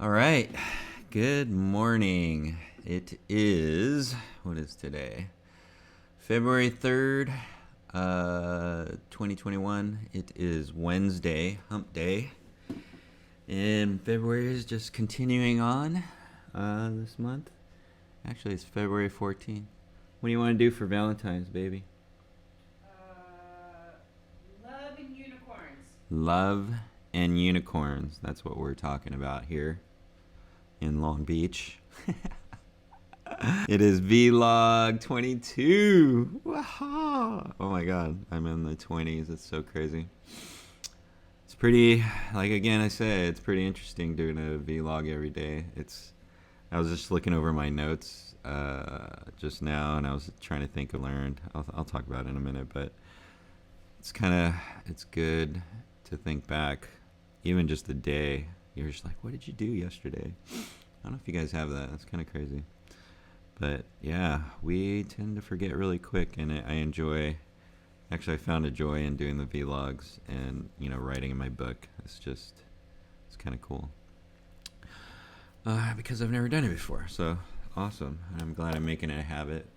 All right. Good morning. It is, what is today? February 3rd, 2021. It is Wednesday, hump day. And February is just continuing on this month. Actually, it's February 14th. What do you want to do for Valentine's, baby? Love and unicorns. Love and unicorns. That's what we're talking about here in Long Beach. It is vlog 22. Wow. Oh my god, I'm in the 20s. It's so crazy. It's pretty, like again I say, it's pretty interesting doing a vlog every day. I was just looking over my notes just now, and I was trying to think. I'll talk about it in a minute, but it's good to think back, even just a day. You're just like, what did you do yesterday? I don't know if you guys have that. That's kind of crazy. But yeah, we tend to forget really quick, and I actually I found a joy in doing the vlogs and, writing in my book. It's kind of cool. Because I've never done it before, so awesome. I'm glad I'm making it a habit.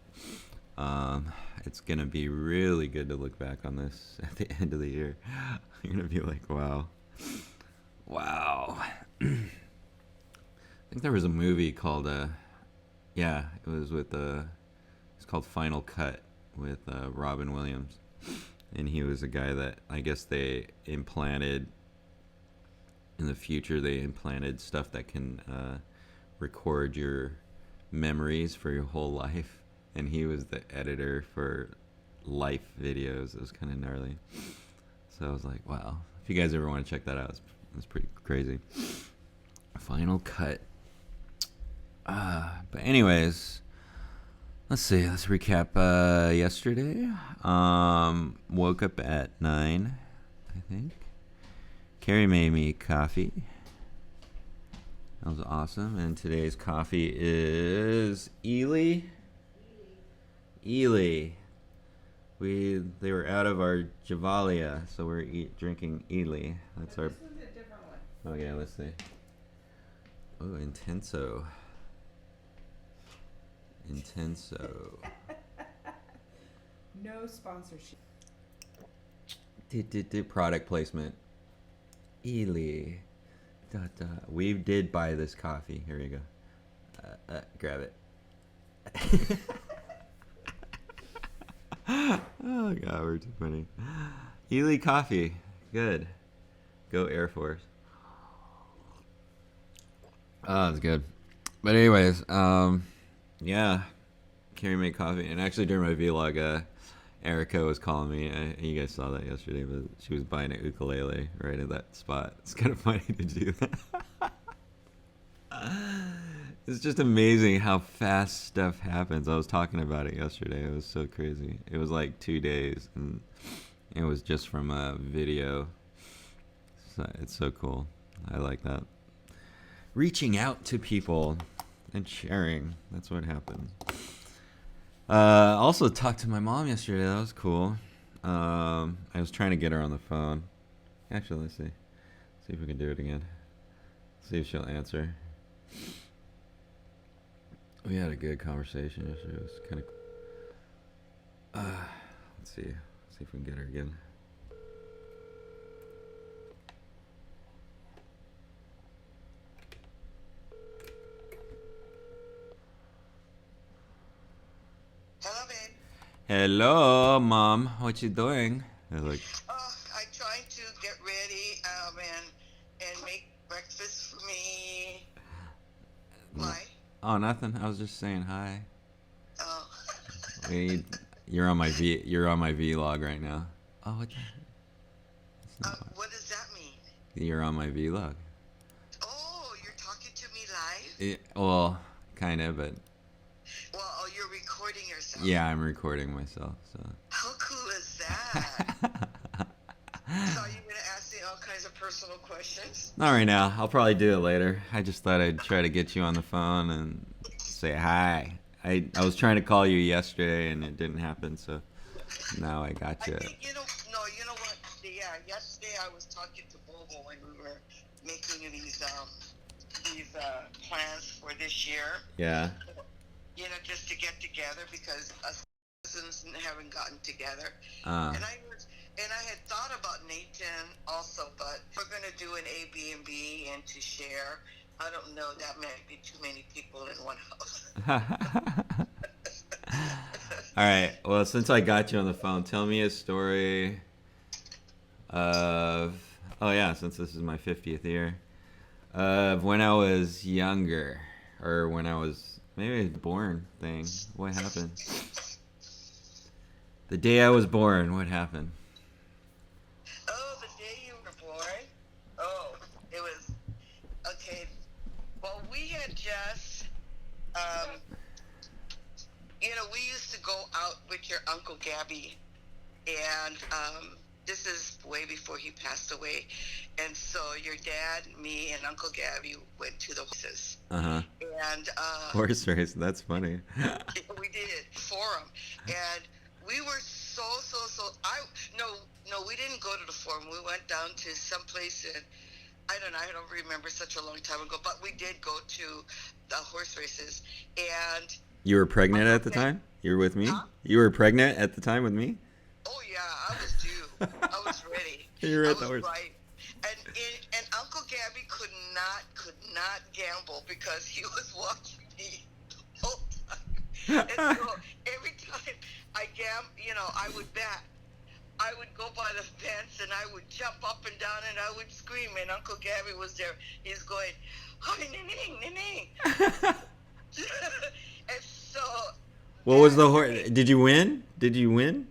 It's going to be really good to look back on this at the end of the year. You're going to be like, wow. I think there was a movie called, it was it's called Final Cut with Robin Williams. And he was a guy that I guess in the future, they implanted stuff that can record your memories for your whole life. And he was the editor for life videos. It was kind of gnarly. So I was like, wow. If you guys ever want to check that out, it's pretty crazy. Final Cut. But anyways, let's recap yesterday. Woke up at 9, I think. Carrie made me coffee. That was awesome. And today's coffee is Ely. They were out of our Javalia, so we're drinking Ely. That's our. This one's a different one. Oh yeah, let's see. Oh, Intenso. No sponsorship. Product placement. Ely. We did buy this coffee. Here you go. Grab it. Oh god, we're too funny. Ely coffee. Good. Go Air Force. Oh, that's good. But anyways, yeah. Carrie made coffee. And actually during my vlog, Erica was calling me. You guys saw that yesterday, but she was buying an ukulele right at that spot. It's kind of funny to do that. It's just amazing how fast stuff happens. I was talking about it yesterday. It was so crazy. It was like 2 days, and it was just from a video. So it's so cool. I like that. Reaching out to people and sharing. That's what happens. Also talked to my mom yesterday. That was cool. I was trying to get her on the phone. Actually, let's see. See if we can do it again. See if she'll answer. We had a good conversation yesterday. It was kind of. Let's see. See if we can get her again. Hello, babe. Hello, Mom. What you doing? I was like, I'm trying to get ready and make breakfast for me. Why? oh, nothing. I was just saying hi. Oh. You're on my vlog right now. Oh, what the? What does that mean? You're on my vlog. Oh, you're talking to me live? Well, kind of, but Well, oh, you're recording yourself. yeah, I'm recording myself. So. How cool is that? So are you going to ask me all kinds of personal questions? Not right now. I'll probably do it later. I just thought I'd try to get you on the phone and say hi. I was trying to call you yesterday and it didn't happen, so now I got you. I think, you know what? Yeah, yesterday I was talking to Bobo when we were making these these plans for this year. Yeah. You know, just to get together because us cousins haven't gotten together. Uh, And I had thought about Nathan also, but we're gonna do an Airbnb and to share. I don't know. That might be too many people in one house. all right. Well, since I got you on the phone, tell me a story of. Oh yeah, since this is my 50th year, of when I was younger, or when I was maybe born. Thing. What happened? The day I was born. What happened? Oh, the day you were born? Oh, it was okay. Well, we had just, you know, we used to go out with your Uncle Gabby, and this is way before he passed away. And so your dad, me, and Uncle Gabby went to the horses. Uh huh. And Horse race. That's funny. we did forum, and we were so. No, we didn't go to the forum. We went down to some place in, I don't know. I don't remember, such a long time ago. But we did go to the horse races, and You were pregnant at the time? You were with me? Huh? You were pregnant at the time with me? oh yeah, I was due. I was ready. You were I at the was horse. right. And Uncle Gabby could not gamble because he was watching me the whole time. And so every time I would bet. I would go by the fence and I would jump up and down and I would scream, and Uncle Gabby was there. He's going, "Hi, Nining, Nining." And so. What was the horse? Did you win? Did you win?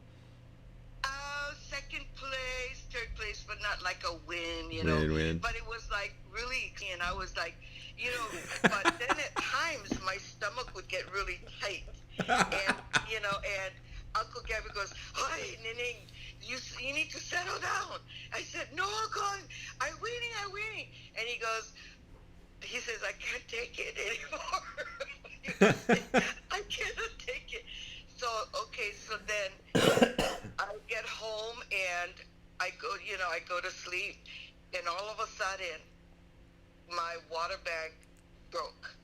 Second place, third place, but not like a win, you know. Win. But it was like really, and I was like, you know, but then at times my stomach would get really tight, and you know, and Uncle Gabby goes, "Hi, Nining, you need to settle down." I said, "No, Uncle, I'm winning," and he says, "I can't take it anymore." I cannot take it. So okay, so then I get home and I go to sleep, and all of a sudden my water bag broke.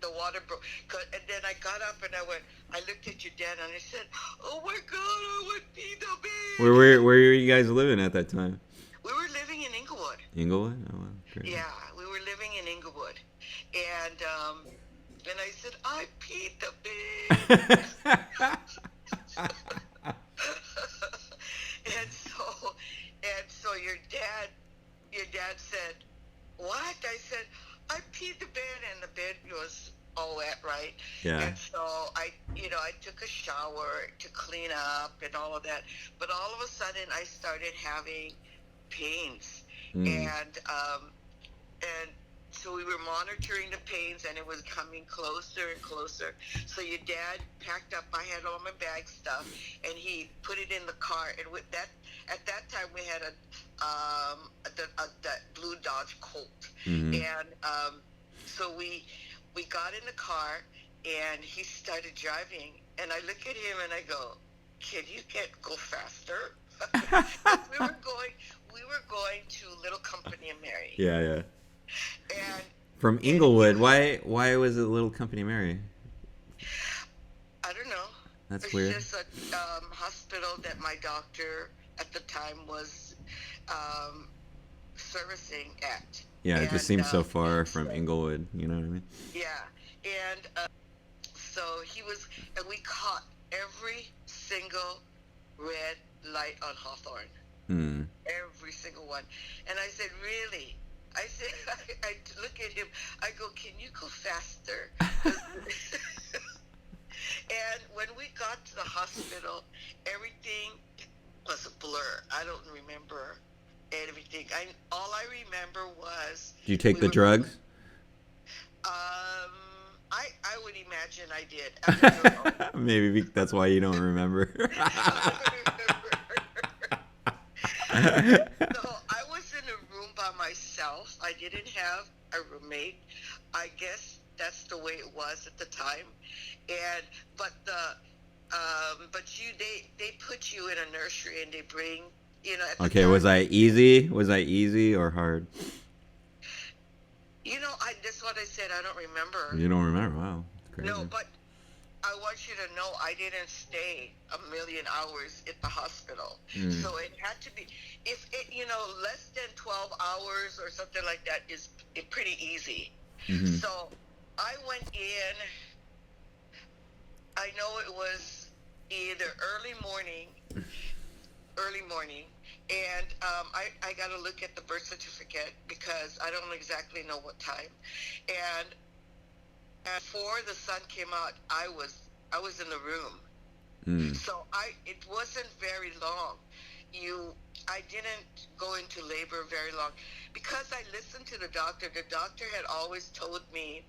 The water broke, and then I got up and I looked at your dad and I said, "Oh my God, I would pee the bed." Where were you guys living at that time? We were living in Inglewood. Inglewood? Oh, wow. Great. Yeah, we were living in Inglewood, and I said, "I peed the bed." and so your dad said, "What?" I said, "I peed the bed," and the bed was all wet, right? Yeah. And so I took a shower to clean up and all of that, but all of a sudden I started having pains, and so we were monitoring the pains, and it was coming closer and closer. So your dad packed up. I had all my bag stuff, and he put it in the car. And with that, at that time, we had that blue Dodge Colt, and so we got in the car, and he started driving. And I look at him and I go, "Can you go faster?" we were going to Little Company of Mary. Yeah. And From Inglewood, why was it Little Company Mary? I don't know. That's it's weird. It's just a hospital that my doctor at the time was servicing at. Yeah, it just seems so far from Inglewood. You know what I mean? Yeah, and so and we caught every single red light on Hawthorne. Every single one. And I said, "Really?" I said, I look at him, I go, "Can you go faster?" And when we got to the hospital, everything was a blur. I don't remember everything. All I remember was... Did you take the drugs? I would imagine I did. I don't know. Maybe that's why you don't remember. So I was in a room by myself. I didn't have a roommate. I guess that's the way it was at the time. They put you in a nursery and they bring, you know. At the Okay, time, was I easy? Was I easy or hard? You know, that's what I said. I don't remember. You don't remember? Wow, that's crazy. No, but I want you to know I didn't stay a million hours at the hospital. So it had to be, if it, less than 12 hours or something like that is pretty easy. So I went in, I know it was either early morning, and I got to look at the birth certificate because I don't exactly know what time. And before the sun came out, I was in the room. So it wasn't very long. I didn't go into labor very long because I listened to the doctor. The doctor had always told me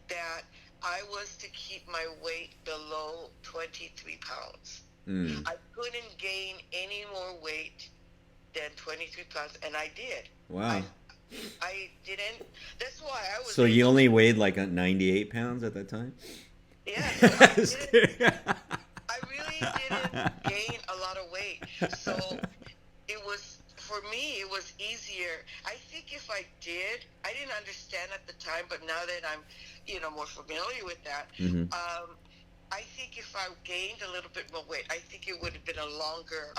that I was to keep my weight below 23 pounds. I couldn't gain any more weight than 23 pounds, and I did. Wow. I didn't. That's why I was. So you only weighed like 98 pounds at that time? Yeah. I really didn't gain a lot of weight. So it was, for me, it was easier. I think if I did, I didn't understand at the time, but now that I'm, more familiar with that, I think if I gained a little bit more weight, I think it would have been a longer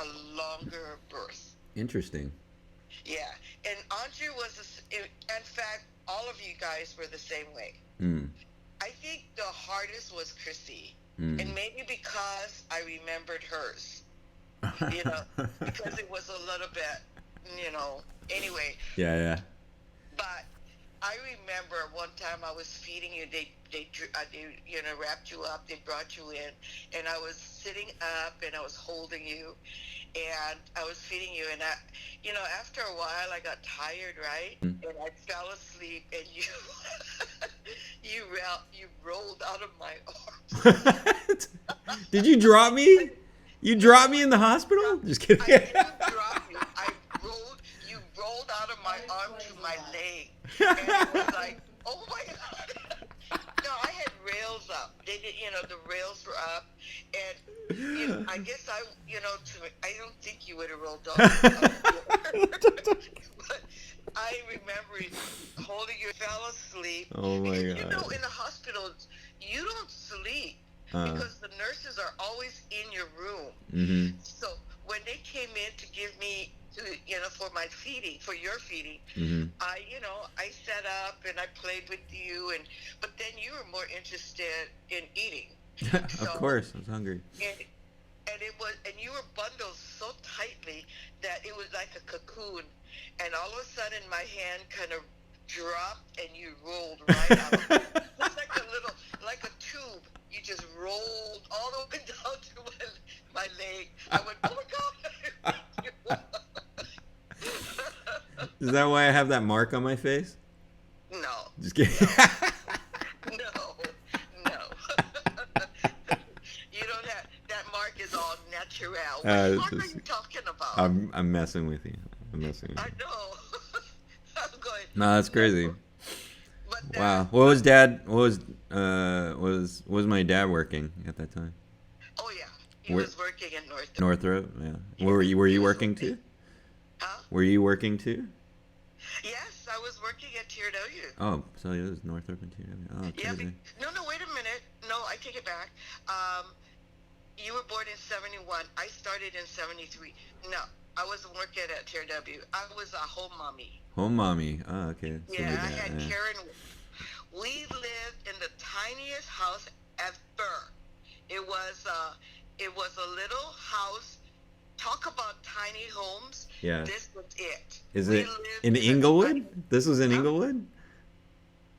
birth. Interesting. Yeah. And Andre was, in fact, all of you guys were the same way. I think the hardest was Chrissy. And maybe because I remembered hers, because it was a little bit, anyway. Yeah. But I remember one time I was feeding you. They wrapped you up. They brought you in, and I was sitting up and I was holding you, and I was feeding you. And after a while, I got tired, right? And I fell asleep, and you rolled out of my arms. Did you drop me? You dropped me in the hospital? Just kidding. I didn't drop you. You rolled out of my arm to my leg. And it was like, oh my God. No, I had rails up. They did, the rails were up. And, I guess I don't think you would have rolled off. But I remember holding you, fell asleep. Oh my and, God. in the hospital, you don't sleep because the nurses are always in your room. So when they came in to give me, for my feeding, for your feeding, I set up and I played with you, but then you were more interested in eating. Of course, I was hungry. And you were bundled so tightly that it was like a cocoon, and all of a sudden my hand kind of dropped and you rolled right out. It's like a tube. You just rolled all the way down to my leg. I went, oh my God. Is that why I have that mark on my face? No. Just kidding. No. You don't have, that mark is all natural. What mark are you talking about? I'm messing with you. I know. I'm going. No, that's crazy. But Wow. What was dad? Was my dad working at that time? Oh yeah, he was working in Northrop. Northrop. Yeah. Were you working too? Huh? Were you working too? Yes, I was working at TRW. Oh, so it was Northrop and TRW. Oh, crazy. Yeah. No, wait a minute. No, I take it back. You were born in 71. I started in 73. No, I wasn't working at TRW. I was a home mommy. Home mommy. Oh, okay. So Yeah, I had Karen. We lived in the tiniest house ever. It was a little house. Talk about tiny homes. Yeah. This was it. Is it in Inglewood? This was in Inglewood?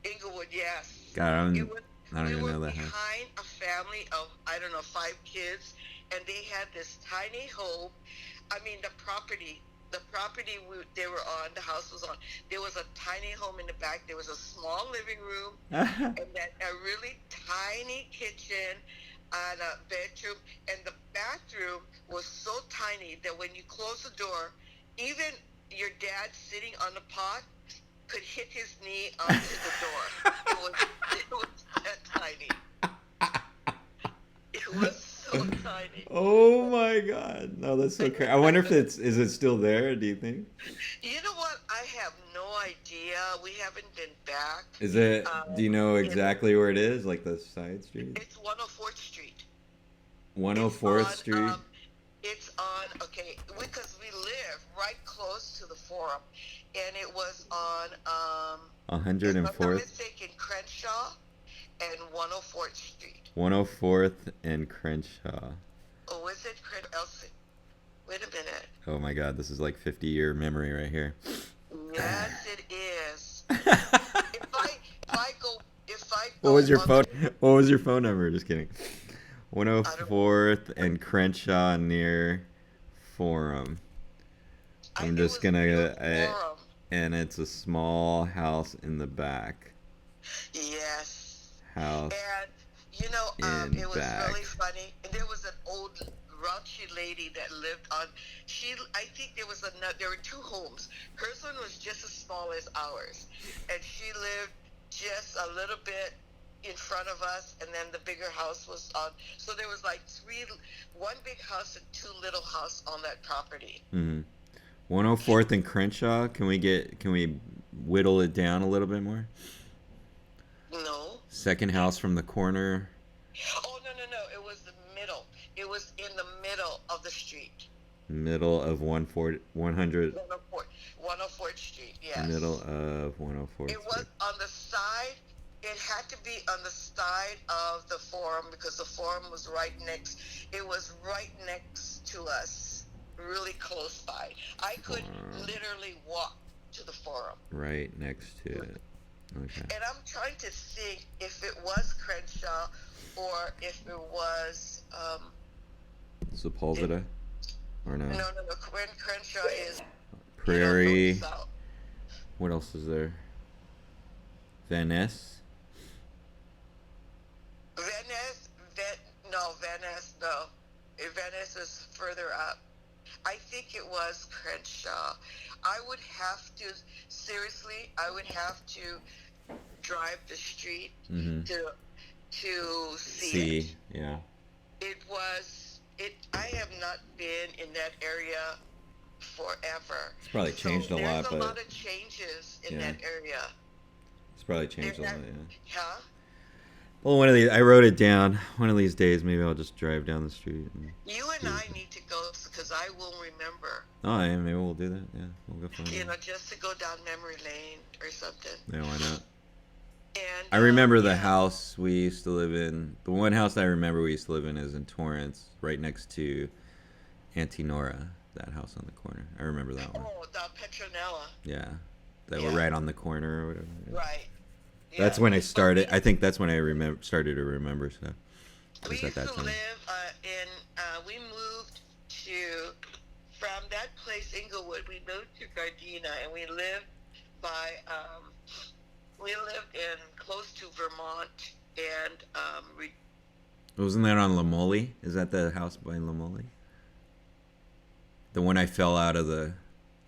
Inglewood, yes. God, I don't even know that We were house. behind a family of, 5 kids, and they had this tiny home. I mean, the property they were on, the house was on, there was a tiny home in the back. There was a small living room, and then a really tiny kitchen, and a bedroom, and the bathroom was so tiny that when you close the door, even your dad sitting on the pot could hit his knee onto the door. It was that tiny. It was so tiny. Oh my God! No, that's so crazy. I wonder if is it still there? Do you think? You know what? I have no idea. We haven't been back back. Is it? Do you know It, exactly where it is? Like the side street? it's 104th Street. It's 104th on, Street. it's on, okay, because we live right close to the Forum, and it was on, if I'm not 104th. mistaken, Crenshaw and 104th Street. 104th and Crenshaw. Oh, is it Crenshaw? Wait a minute. Oh my God, this is like 50-year memory right here. Yes, it is. If I What go was your on phone? the- What was your phone number? Just kidding. I don't- 104th and Crenshaw near Forum. I I'm think it just was gonna near Forum. And it's a small house in the back. Yes. House. And you know, In it was back. really funny. And there was an old raunchy lady that lived on. I think there was another. There were two homes. Hers one was just as small as ours, and she lived just a little bit in front of us, and then the bigger house was on. So there was like one big house and two little house on that property. Mm-hmm. 104th and Crenshaw. Can we whittle it down a little bit more? No. Second house from the corner. Oh no. It was the middle. It was in the middle of the street. Middle of 100. 104th Street. Yes. Middle of 104th. It was on the side. It had to be on the side of the Forum because the Forum was right next. It was right next to us, really close by. I could literally walk to the Forum. Right next to it. Okay. And I'm trying to think if it was Crenshaw or if it was. Sepulveda? Or no? No. Crenshaw is Prairie. south. What else is there? Van Ness? Venice, no. Venice is further up. I think it was Crenshaw. I would have to drive the street to see it. Yeah. I have not been in that area forever. It's probably changed a lot, There's but a lot of changes in that area. it's probably changed a lot, yeah. Huh? Well, I wrote it down. One of these days, maybe I'll just drive down the street. You and I need to go because I will remember. Oh, yeah, maybe we'll do that. Yeah, we'll go find it. Just to go down memory lane or something. Yeah, why not? And I remember the house we used to live in. The one house I remember we used to live in is in Torrance, right next to Auntie Nora. That house on the corner. I remember that one. Oh, the Petronella. Yeah, that were right on the corner or whatever. Yeah. Right. That's when I started. I think that's when I started to remember stuff. We Was at used that to time. live we moved from that place, Inglewood, we moved to Gardena, and we lived in close to Vermont, and Wasn't that on Lamoli? Is that the house by Lamoli? The one I fell out of the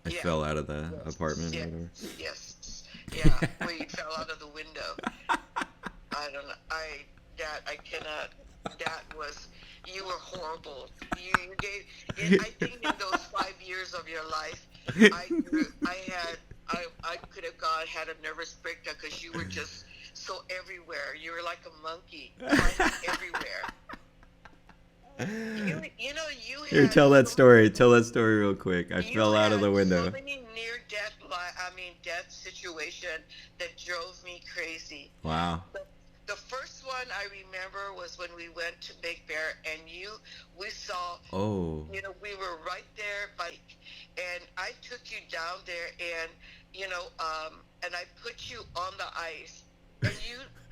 apartment or whatever. Yes. Yeah, where you fell out of the window. I don't know. I cannot. That was. You were horrible. You gave. I think in those 5 years of your life, I could have had a nervous breakdown because you were just so everywhere. You were like a monkey, climbing everywhere. You had. Here, tell that story. Tell that story real quick. I fell out of the window. So many near-death, death situation that drove me crazy. Wow. The first one I remember was when we went to Big Bear, and we saw. Oh. We were right there, and I took you down there, and and I put you on the ice, and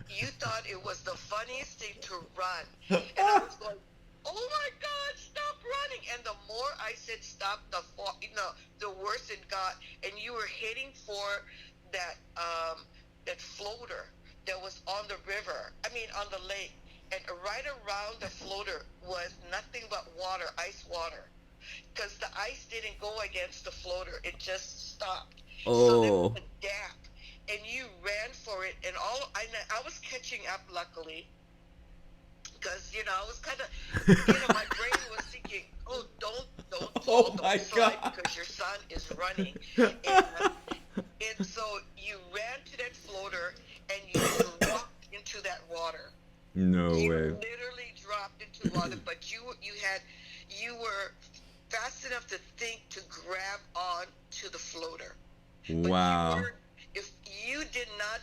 you thought it was the funniest thing to run, and I was going, oh my God, stop running! And the more I said stop, the worse it got, and you were heading for that floater that was on the river. On the lake, and right around the floater was nothing but water, ice water, because the ice didn't go against the floater; it just stopped. Oh. So there was a gap, and you ran for it, and I was catching up, luckily. Because I was kind of, my brain was thinking, "Oh, don't fall, don't slide, because your son is running." And so you ran to that floater and you dropped into that water. No You way. literally dropped into water, but you were fast enough to think to grab on to the floater. But Wow. if you did not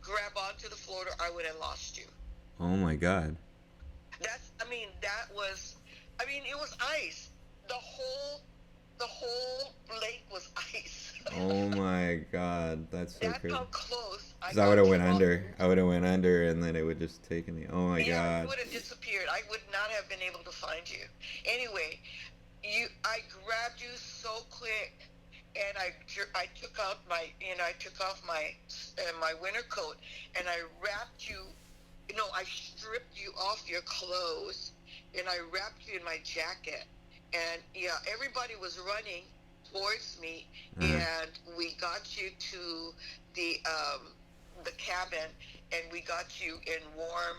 grab onto the floater, I would have lost you. Oh my God. It was ice. The whole lake was ice. Oh my God. That's so That's crazy. how close I Because got I would have to went fall. under. I would have went under, and then it would just taken me. Oh my Yeah, you God. would have disappeared. I would not have been able to find you. Anyway, I grabbed you so quick, and I took out I took off my winter coat, and I wrapped you. I stripped you off your clothes, and I wrapped you in my jacket. And yeah, everybody was running towards me, and we got you to the cabin, and we got you in warm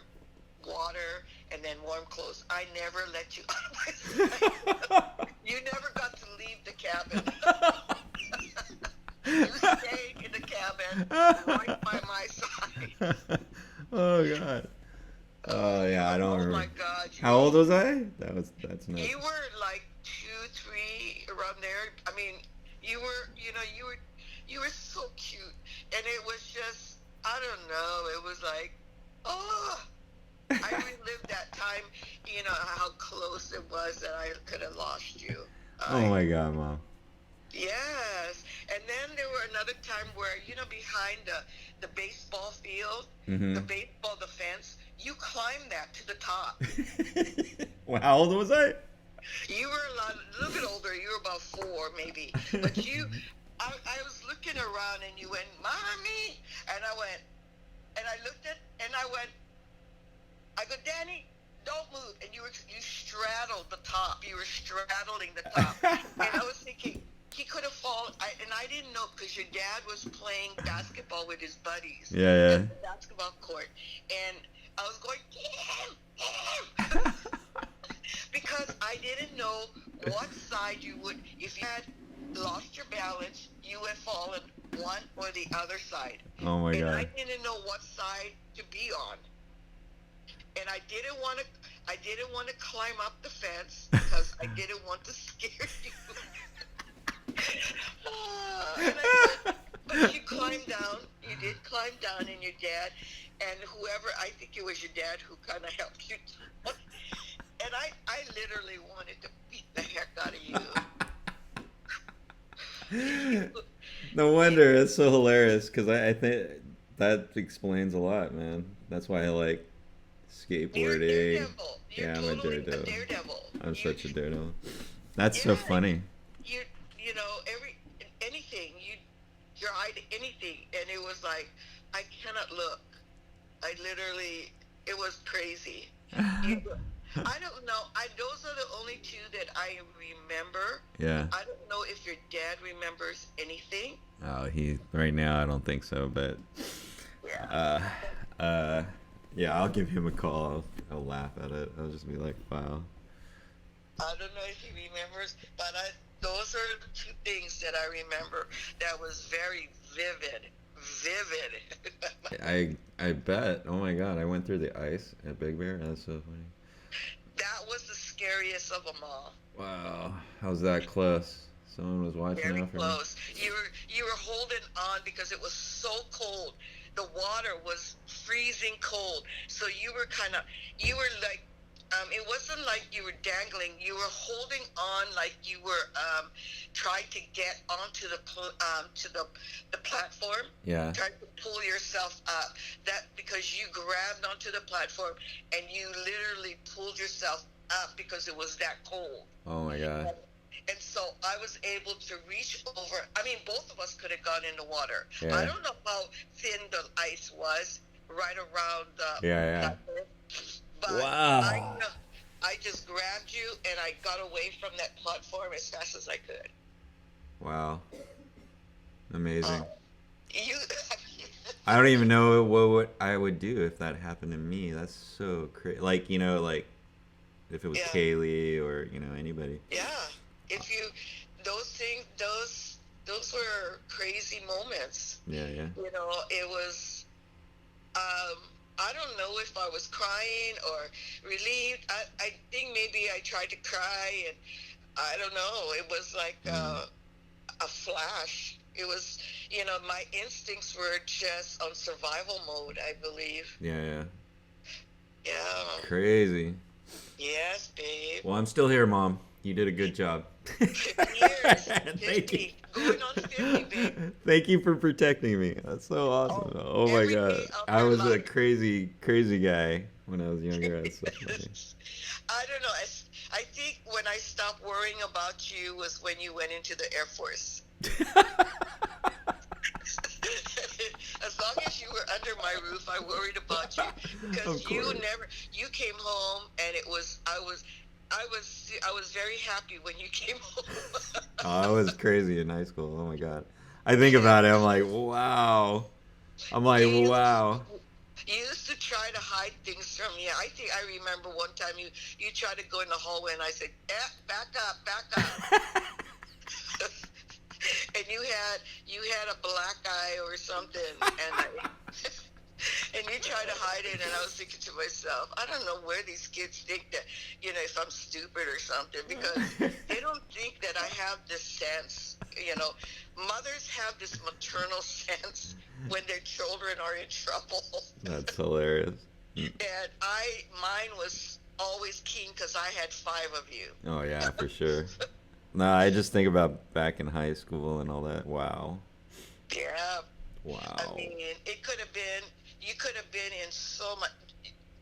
water and then warm clothes. I never let you out of my sight. You never got to leave the cabin. You stayed in the cabin right by my side. Oh God. Oh yeah, I don't Oh remember. my God. How old was I? That's nuts. You were like 2, 3 around there. I mean, you were so cute, and it was just, I don't know. It was like, oh, I relived that time. How close it was that I could have lost you. Oh my God, Mom. Yes, and then there were another time where behind the baseball field, the fence, you climbed that to the top. Well, how old was I? You were a little bit older. You were about 4, maybe. But I was looking around, and you went, "Mommy," and I went, and I looked at, and I go, "Danny, don't move." And you straddled the top. You were straddling the top, and I was thinking he could have fallen. And I didn't know because your dad was playing basketball with his buddies. Yeah. At the basketball court, and I was going, "Get him!" Because I didn't know what side you would. If you had lost your balance, you had fallen one or the other side. Oh my And God. I didn't know what side to be on. And I didn't want to climb up the fence because I didn't want to scare you. But you climbed down. You did climb down, and your dad, and whoever, I think it was your dad who kind of helped you. And I literally wanted to beat the heck out of you. No wonder it's so hilarious because I think that explains a lot, man. That's why I like You're a skateboarding. daredevil. You're Yeah, I'm a totally daredevil. a daredevil. I'm such a daredevil. That's so Yeah. funny. Anything you tried anything, and it was like I cannot look. It was crazy. I don't know. Those are the only 2 that I remember. Yeah. I don't know if your dad remembers anything. Oh, right now I don't think so, but Yeah. yeah, I'll give him a call. I'll laugh at it. I'll just be like, wow. I don't know if he remembers, but those are the 2 things that I remember that was very vivid. I bet. Oh my God, I went through the ice at Big Bear. That's so funny. That was the scariest of them all. Wow, how's that close? Someone was watching Very out for me. close. You were holding on because it was so cold. The water was freezing cold. So you were like, it wasn't like you were dangling. You were holding on like you were trying to get onto the platform. Yeah. Trying to pull yourself up. That because you grabbed onto the platform and you literally pulled yourself up because it was that cold. Oh my God. And so I was able to reach over. I mean, both of us could have gone in the water. Yeah. I don't know how thin the ice was right around the platform. But Wow. I just grabbed you and I got away from that platform as fast as I could. Wow. Amazing. You. I don't even know what I would do if that happened to me. That's so crazy. Like, like if it was Yeah. Kaylee or, anybody. Yeah. If you, those things, those were crazy moments. Yeah, yeah. You know, it was. I don't know if I was crying or relieved. I think maybe I tried to cry, and I don't know. It was like a flash. It was, you know, my instincts were just on survival mode, I believe. Yeah, yeah. Yeah. Crazy. Yes, babe. Well, I'm still here, Mom. You did a good job. 50 years. Thank you. 50. Going on 50, babe. Thank you for protecting me. That's so awesome. Oh my every God. day of I your was a life. crazy, crazy guy when I was younger. That's so funny. I don't know. I think when I stopped worrying about you was when you went into the Air Force. As long as you were under my roof, I worried about you because Of you course. you came home, and I was very happy when you came home. Oh, I was crazy in high school. Oh my God. I think about it. I'm like, wow. I'm like, You used- wow. You used to try to hide things from me. I think I remember one time you tried to go in the hallway, and I said, back up, back up. And you had a black eye or something, and you tried to hide it, and I was thinking to myself, I don't know where these kids think that, you know, if I'm stupid or something, because they don't think that I have this sense. You know, mothers have this maternal sense when their children are in trouble. That's hilarious. And mine was always keen because I had 5 of you. Oh yeah, for sure. No, I just think about back in high school and all that. Wow. Yeah. Wow. I mean, you could have been in so much.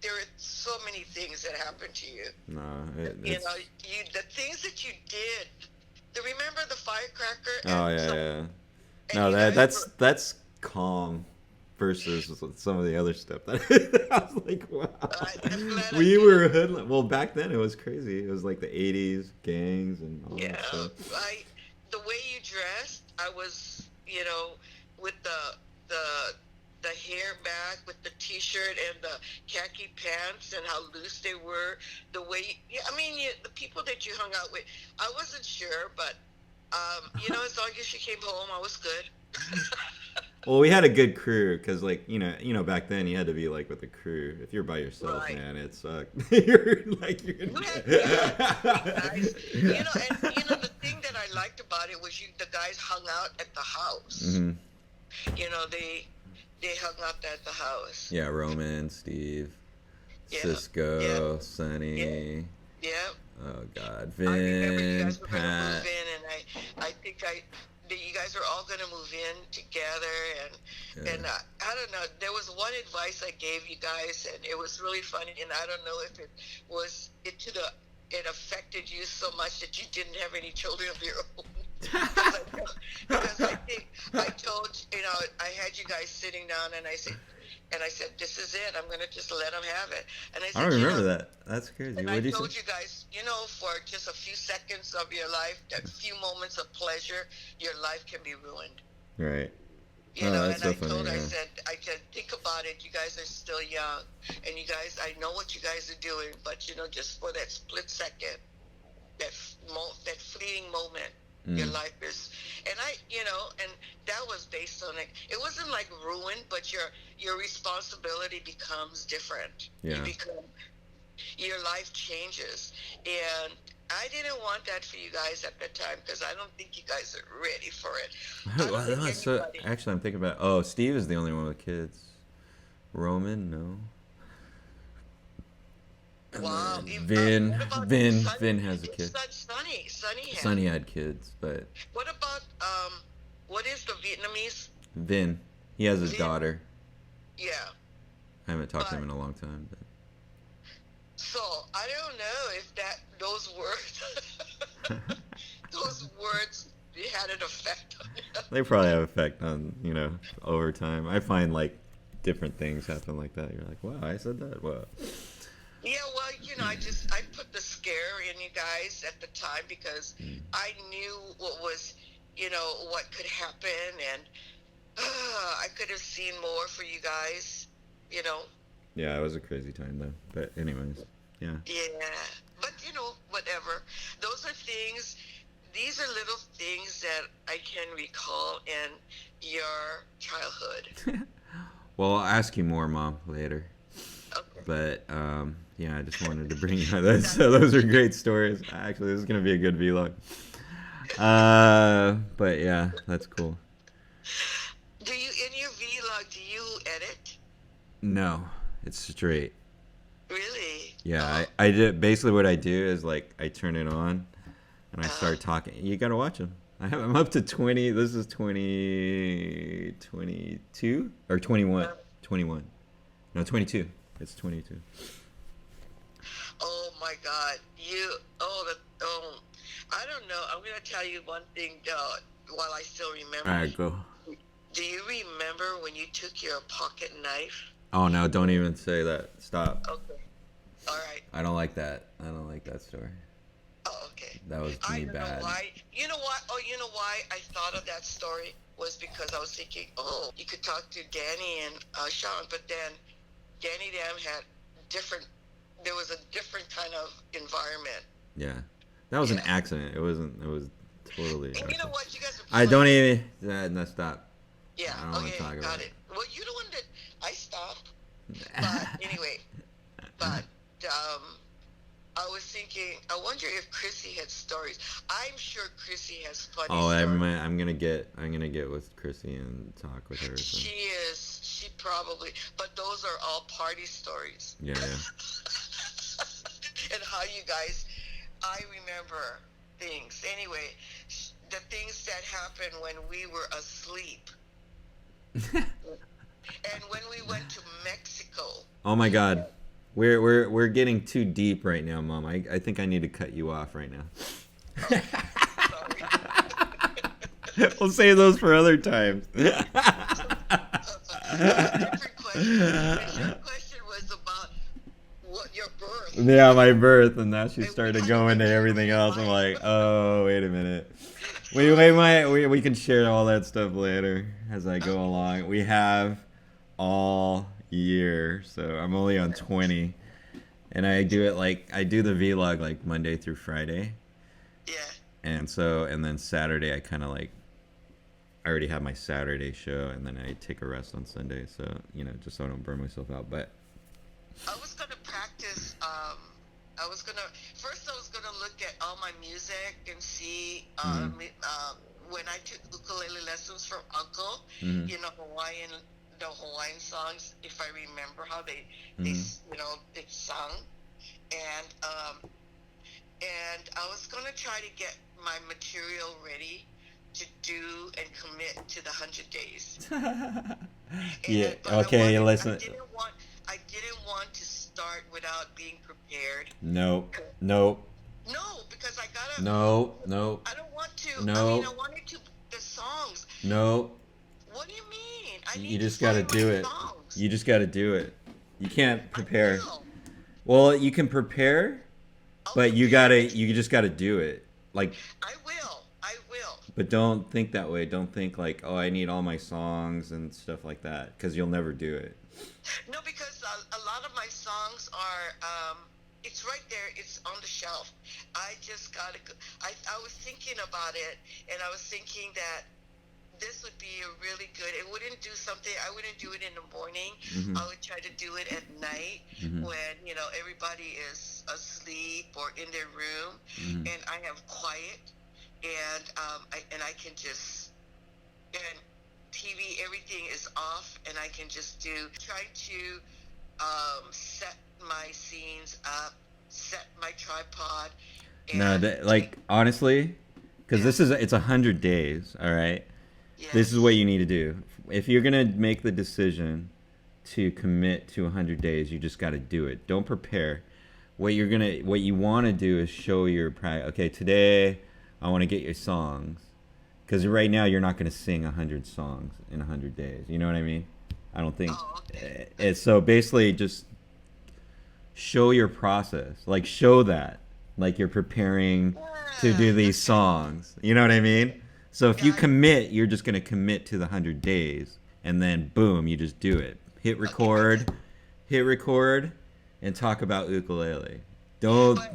There are so many things that happened to you. No, You know, the things that you did. Remember the firecracker? Oh And yeah, yeah. and No, you guys that's calm versus some of the other stuff. That I was like, wow. I'm glad I We did. were hoodlum. Well, back then it was crazy. It was like the '80s gangs and all Yeah, that stuff. the way you dressed, I was, you know, with the hair back, with the t-shirt and the khaki pants, and how loose they were. The way, I mean, the people that you hung out with, I wasn't sure, but you know, as long as you came home, I was good. Well, we had a good crew because, like, back then you had to be like with a crew. If you're by yourself, Right. man, it sucked. You're like you're. You had guys, you know, and you know the thing that I liked about it was the guys hung out at the house. Hmm. You know, they hung out at the house. Yeah, Roman, Steve, Yeah, Cisco, Sonny. Yeah. Oh God, I remember you Vin, guys were going to Pat. move in, and I think that you guys were all going to move in together, and I don't know. There was one advice I gave you guys, and it was really funny, and I don't know if it affected you so much that you didn't have any children of your own. Because I think I told, you know, I had you guys sitting down, and I said, this is it. I'm going to just let them have it. And I said, I don't you remember know, that. That's crazy. and What I did you told say? you guys, you know, for just a few seconds of your life, that few moments of pleasure, your life can be ruined. Right. You Oh, know, that's and so funny, I yeah. said, think about it. You guys are still young, and you guys, I know what you guys are doing, but you know, just for that split second, that fleeting moment, your life is, and and that was based on it. It wasn't like ruined, but your responsibility becomes different. Yeah. Your life changes, and I didn't want that for you guys at that time because I don't think you guys are ready for it. I Well, don't think so anybody. actually, I'm thinking about. Oh, Steve is the only one with kids. Roman, no. And Wow. then What about Vin Sonny? has a kid. Sonny had. Had kids, but What about what is the Vietnamese? Vin, he has his Vin? daughter. Yeah. I haven't talked to him But- in a long time, but So I don't know if those words had an effect on you. they probably have effect on over time. I find like different things happen like that. You're like, wow, I said that. Wow. Yeah, well, you know, I put the scare in you guys at the time because I knew what could happen, and I could have seen more for you guys, you know. Yeah, it was a crazy time though. But anyways, yeah. Yeah, but you know, whatever. Those are things these are little things that I can recall in your childhood. Well, I'll ask you more, Mom, later. Okay. But yeah, I just wanted to bring you that. So those are great stories. Actually, this is gonna be a good vlog. But yeah, that's cool. Do you, in your vlog, do you edit? No, it's straight. Really? Yeah, I did. Basically, what I do is like I turn it on and I start talking. You gotta watch them. I'm up to 20. This is 20, 22 or 21. 21. No, 22. It's 22. Oh my God! I don't know. I'm gonna tell you one thing while I still remember. All right, go. Do you remember when you took your pocket knife? Oh no! Don't even say that. Stop. Okay. All right. I don't like that. I don't like that story. Oh, okay. That was I me don't bad. know why. You know what? Oh, you know why I thought of that story was because I was thinking, oh, you could talk to Danny and Sean, but then Danny Dam had different. There was a different kind of environment. Yeah, that was an accident. It wasn't. It was totally. And you know what? You guys are I don't playing- even. No, stop. Yeah. I don't want Okay. to talk Got about it. Well, you don't want to. I stopped. But anyway, I was thinking. I wonder if Chrissy had stories. I'm sure Chrissy has funny Oh, stories. I'm gonna get with Chrissy and talk with her. So. She probably, but those are all party stories. Yeah. And how you guys, I remember things. Anyway, the things that happened when we were asleep. And when we went to Mexico. Oh my God, we're getting too deep right now, Mom. I think I need to cut you off right now. Sorry. We'll save those for other times. Different question. Your question was about what your birth. Yeah, my birth, and now she And we started had going to to everything else. I'm remind like, oh, wait a minute. We can share all that stuff later as I go along. We have all year, so I'm only on 20, and I do the vlog like Monday through Friday, Yeah. and then Saturday I kind of like. I already have my Saturday show, and then I take a rest on Sunday, so just so I don't burn myself out. But I was gonna practice. First I was gonna look at all my music and see when I took ukulele lessons from Uncle. Mhm. The Hawaiian songs. If I remember how they it's sung, and I was gonna try to get my material ready to do and commit to the 100 days. yeah, But okay, listen. I didn't want to start without being prepared. Nope. No, because I gotta. No. I don't want to. No. I wanted to the songs. No. What do you mean? I need You just to gotta find do my it. songs. You just gotta do it. You can't prepare. I will. Well, you can prepare, I'll but you prepare. you just gotta do it. Like, I will. but don't think that way. Don't think like, oh, I need all my songs and stuff like that, because you'll never do it. No, because a lot of my songs are. It's right there. It's on the shelf. I just gotta. I was thinking about it, and I was thinking that this would be a really good. It wouldn't do something. I wouldn't do it in the morning. Mhm. I would try to do it at night when everybody is asleep or in their room, and I have quiet, and I can just TV, everything is off, and I can just try to set my scenes up, set my tripod. No, like honestly, because it's 100 days. All right. Yes. This is what you need to do. If you're gonna make the decision to commit to 100 days, you just got to do it. Don't prepare. What you want to do is show your pride. Okay, today I want to get your songs, because right now you're not gonna sing 100 songs in 100 days. You know what I mean? I don't think. Oh, okay. So basically, just show your process. Like, show that, like you're preparing to do these songs. You know what I mean? So if you commit, you're just going to commit to the 100 days, and then boom, you just do it. Hit record, and talk about ukulele.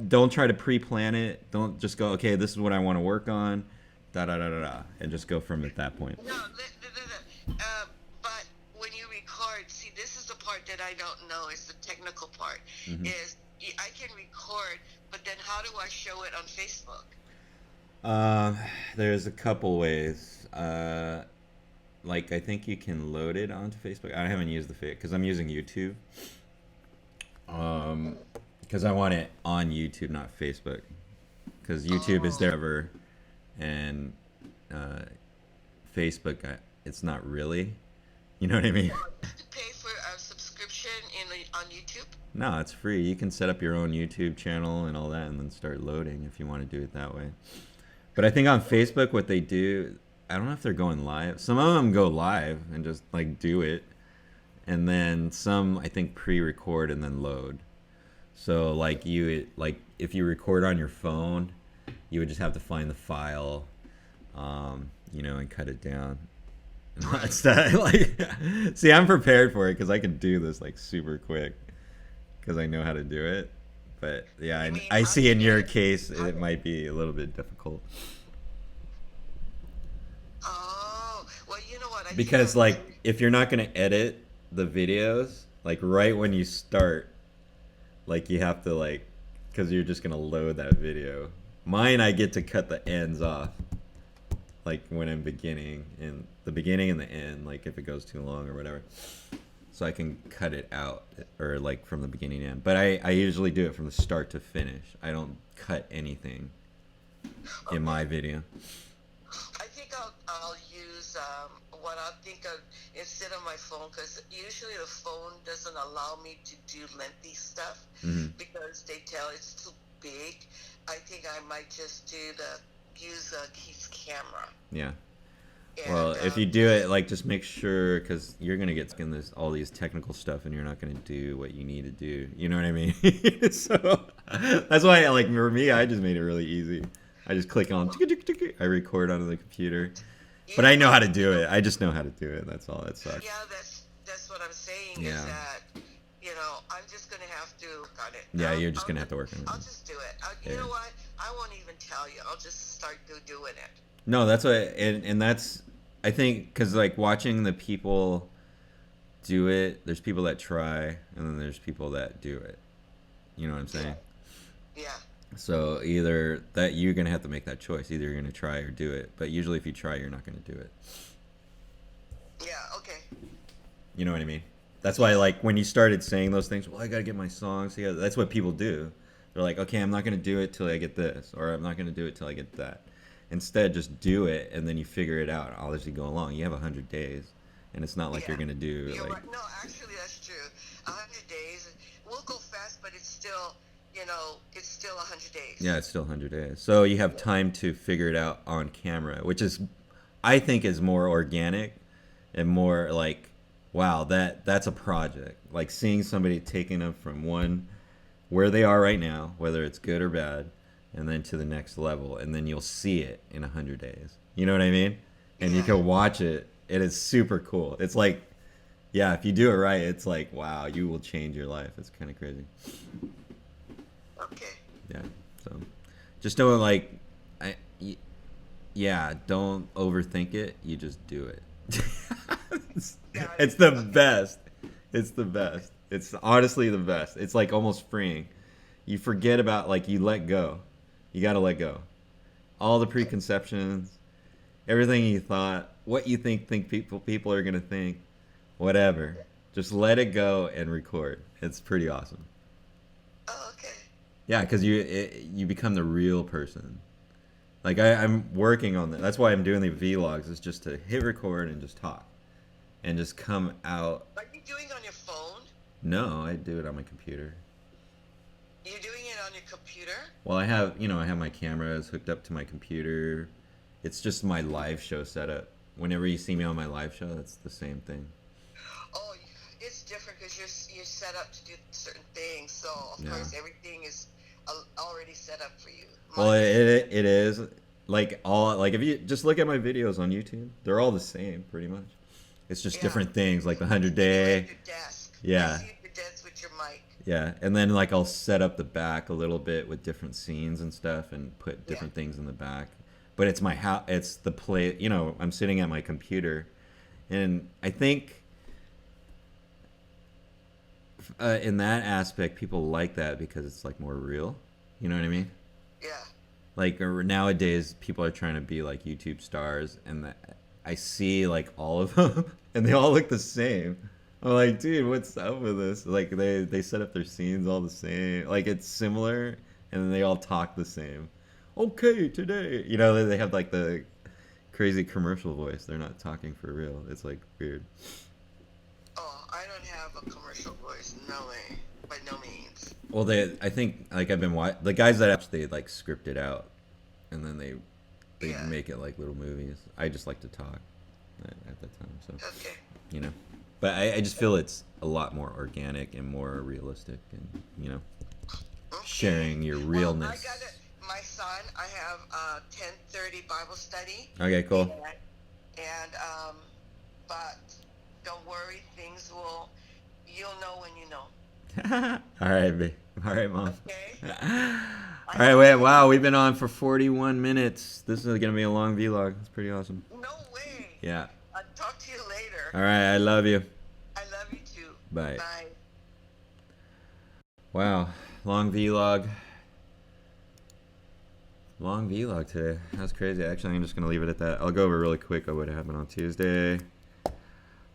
don't try to pre-plan it. Don't just go, okay, this is what I want to work on, da da da da da, and just go from at that point. No, but when you record, see, this is the part that I don't know. Is the technical part. Mhm. Is I can record, but then how do I show it on Facebook? There's a couple ways. Like I think you can load it onto Facebook. I haven't used the because I'm using YouTube. Because I want it on YouTube, not Facebook. Because YouTube is there ever, and Facebook, it's not really. You know what I mean? You have to pay for a subscription on YouTube. No, it's free. You can set up your own YouTube channel and all that, and then start loading if you want to do it that way. But I think on Facebook, what they do, I don't know if they're going live. Some of them go live and just like do it, and then some I think pre-record and then load. So like if you record on your phone, you would just have to find the file, and cut it down. And that's that. Like, see, I'm prepared for it because I can do this like super quick because I know how to do it. But yeah, I see in your case it might be a little bit difficult. Oh, well, you know what? Because like if you're not gonna edit the videos, like right when you start, like you have to like, because you're just gonna load that video. Mine, I get to cut the ends off, like when I'm beginning and the beginning and the end, like if it goes too long or whatever. So I can cut it out or like from the beginning and end. But I usually do it from the start to finish. I don't cut anything in my video. I think I'll use what I'll think of instead of my phone, because usually the phone doesn't allow me to do lengthy stuff because they tell it's too big. I think I might just use Keith's camera. Yeah. And, Well, if you do it, like, just make sure, because you're going to get in all these technical stuff, and you're not going to do what you need to do. You know what I mean? So, that's why, like, for me, I just made it really easy. I just click on, I record onto the computer. But I know how to do it. I just know how to do it. That's all. That sucks. Yeah, that's what I'm saying, Yeah. is that, I'm just going to have to work on it. Yeah, you're just going to have to work on it. I'll just do it. Yeah. You know what? I won't even tell you. I'll just start doing it. No, that's what, and that's, I think, because like watching the people do it, there's people that try, and then there's people that do it. You know what I'm saying? Yeah. So either that you're gonna have to make that choice. Either you're gonna try or do it. But usually, if you try, you're not gonna do it. Yeah. Okay. You know what I mean? That's why, like, when you started saying those things, well, I gotta get my songs together. That's what people do. They're like, okay, I'm not gonna do it till I get this, or I'm not gonna do it till I get that. Instead, just do it, and then you figure it out as you go along. You have 100 days, and it's not like you're gonna do You're like. right. No, actually, that's true. 100 days. We'll go fast, but it's still, it's still 100 days. Yeah, it's still 100 days. So you have time to figure it out on camera, which is, I think, is more organic and more like, wow, that's a project. Like seeing somebody taking them from where they are right now, whether it's good or bad, and then to the next level, and then you'll see it in 100 days. You know what I mean? And you can watch it. It is super cool. It's like, yeah, if you do it right, it's like, wow, you will change your life. It's kind of crazy. Okay. Yeah. So, just don't don't overthink it. You just do it. It's the best. It's the best. It's honestly the best. It's like almost freeing. You forget about, like, you let go. You got to let go. All the preconceptions, everything you thought, what you think people are going to think, whatever. Just let it go and record. It's pretty awesome. Oh, okay. Yeah, because you become the real person. Like, I'm working on that. That's why I'm doing the vlogs, is just to hit record and just talk. And just come out. Are you doing it on your phone? No, I do it on my computer. You're doing it on your computer? Well, I have my cameras hooked up to my computer. It's just my live show setup. Whenever you see me on my live show, that's the same thing. Oh, it's different because you're set up to do certain things. So, of course, everything is already set up for you. Well, it is. Like, if you just look at my videos on YouTube, they're all the same, pretty much. It's just different things, like the 100 day. Your desk. Yeah. I see your desk with your mic. Yeah, and then like I'll set up the back a little bit with different scenes and stuff, and put different things in the back. But it's my house. It's the play. You know, I'm sitting at my computer, and I think in that aspect, people like that because it's like more real. You know what I mean? Yeah. Like nowadays, people are trying to be like YouTube stars, and I see like all of them, and they all look the same. I'm like, dude, what's up with this? Like they set up their scenes all the same. Like it's similar, and then they all talk the same. Okay, today, you know, they have like the crazy commercial voice. They're not talking for real. It's like weird. Oh, I don't have a commercial voice. No way. By no means. Well, I think like I've been the guys that actually like script it out, and then they make it like little movies. I just like to talk at that time, so Okay. you know. But I just feel it's a lot more organic and more realistic, and you know, sharing your realness. Well, I got it. My son, I have 10:30 Bible study. Okay, cool. And but don't worry, you'll know when you know. All right, babe. All right, mom. Okay. All right, wait. Wow, we've been on for 41 minutes. This is gonna be a long vlog. It's pretty awesome. No way. Yeah. I'll talk to you later. All right, I love you. I love you too. Bye. Bye. Wow, long vlog. Long vlog today. That's crazy. Actually, I'm just gonna leave it at that. I'll go over really quick of what happened on Tuesday.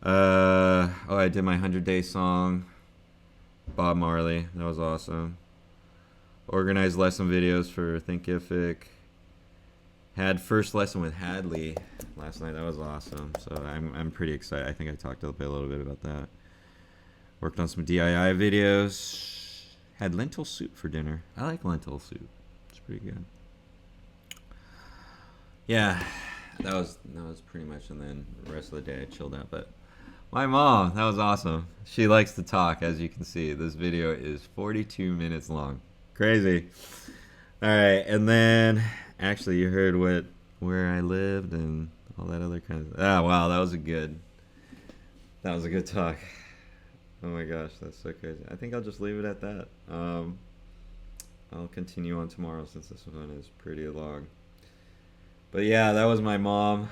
I did my 100-day song. Bob Marley. That was awesome. Organized lesson videos for Thinkific. Had first lesson with Hadley last night. That was awesome. So I'm pretty excited. I think I talked a little bit about that. Worked on some DIY videos. Had lentil soup for dinner. I like lentil soup. It's pretty good. Yeah, that was pretty much, and then the rest of the day I chilled out. But my mom, that was awesome. She likes to talk, as you can see. This video is 42 minutes long. Crazy. All right, and then actually you heard where I lived and all that other kind of. Wow, that was a good talk. Oh my gosh, that's so crazy. I think I'll just leave it at that. I'll continue on tomorrow since this one is pretty long. But yeah, that was my mom.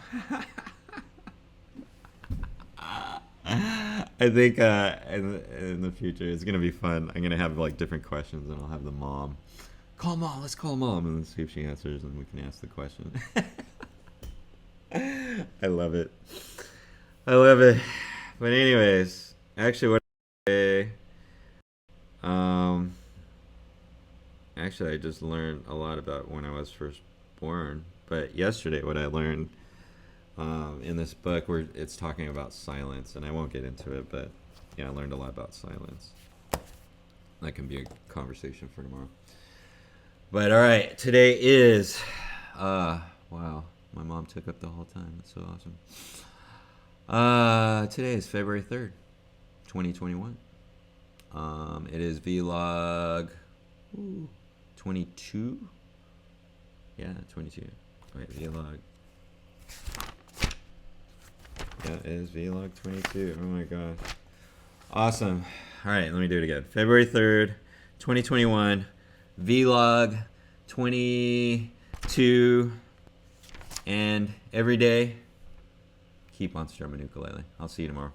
I think in the future it's gonna be fun. I'm gonna have like different questions, and I'll have the mom. Call mom. Let's call mom, and then see if she answers, and we can ask the question. I love it. I love it. But anyways, actually, what I actually I just learned a lot about when I was first born. But yesterday, what I learned in this book, where it's talking about silence, and I won't get into it, but yeah, I learned a lot about silence. That can be a conversation for tomorrow. But all right, today is wow, my mom took up the whole time. That's so awesome. Today is February 3rd, 2021. It is vlog 22. Yeah, 22. Wait, vlog. Yeah, it is vlog 22. Oh my gosh. Awesome. All right, let me do it again. February 3rd, 2021. Vlog 22. And every day, keep on strumming ukulele. I'll see you tomorrow.